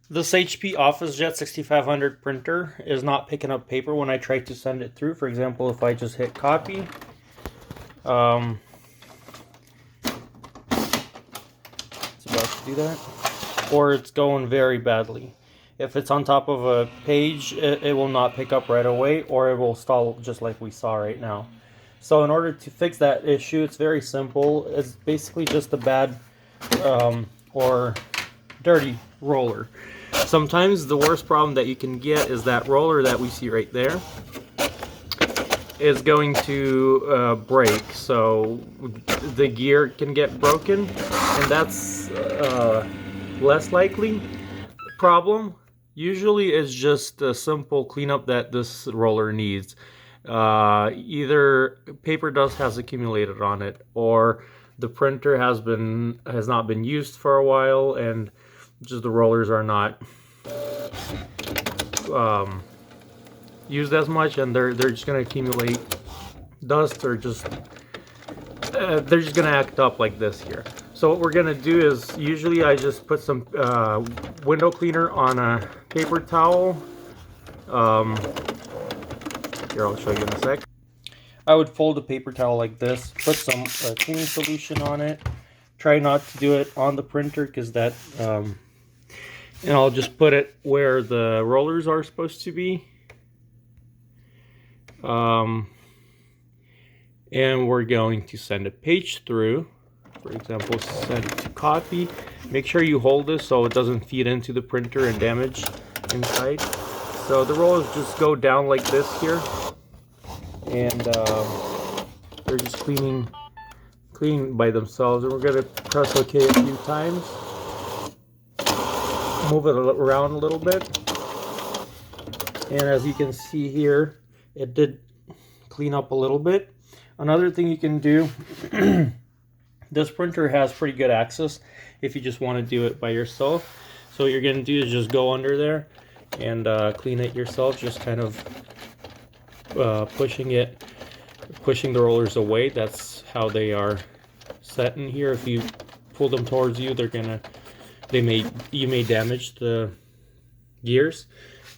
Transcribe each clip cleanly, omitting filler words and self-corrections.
This HP OfficeJet 6500 printer is not picking up paper when I try to send it through. For example, if I just hit copy, it's about to do that, or it's going very badly. If it's on top of a page, it will not pick up right away, or it will stall just like we saw right now. So in order to fix that issue, it's very simple. It's basically just a bad or dirty roller. Sometimes the worst problem that you can get is that roller that we see right there is going to break, so the gear can get broken, and that's less likely problem. Usually it's just a simple cleanup that this roller needs. Either paper dust has accumulated on it, or the printer has not been used for a while, and just the rollers are not used as much, and they're just going to accumulate dust, or just they're just going to act up like this here. So what we're going to do is, usually I just put some window cleaner on a paper towel. Here, I'll show you in a sec. I would fold a paper towel like this, put some cleaning solution on it. Try not to do it on the printer, because that and I'll just put it where the rollers are supposed to be. And we're going to send a page through. For example, send it to copy. Make sure you hold this so it doesn't feed into the printer and damage inside. So the rollers just go down like this here, and they're just cleaning by themselves. And we're going to press OK a few times. Move it around a little bit, and as you can see here, it did clean up a little bit. Another thing you can do, this printer has pretty good access if you just want to do it by yourself. So what you're going to do is just go under there and clean it yourself, just kind of pushing the rollers away. That's how they are set in here. If you pull them towards you, you may damage the gears,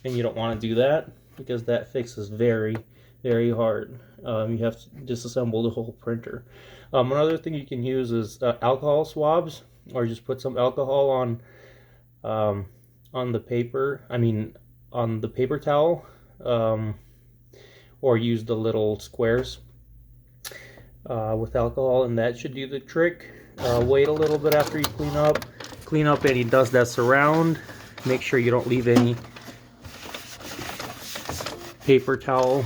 and you don't want to do that, because that fix is very, very hard. You have to disassemble the whole printer. Another thing you can use is alcohol swabs, or just put some alcohol on the paper. On the paper towel, or use the little squares with alcohol, and that should do the trick. Wait a little bit after you clean up any dust that's around. Make sure you don't leave any paper towel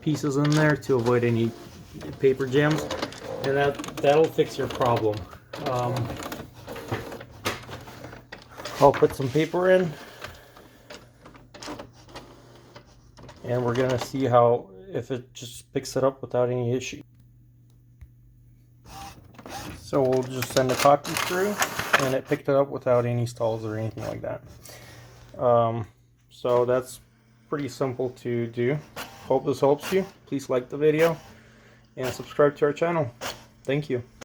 pieces in there to avoid any paper jams, and that'll fix your problem. I'll put some paper in, and we're gonna see if it just picks it up without any issue. So we'll just send a copy through, and it picked it up without any stalls or anything like that. So that's pretty simple to do. Hope this helps you. Please like the video and subscribe to our channel. Thank you.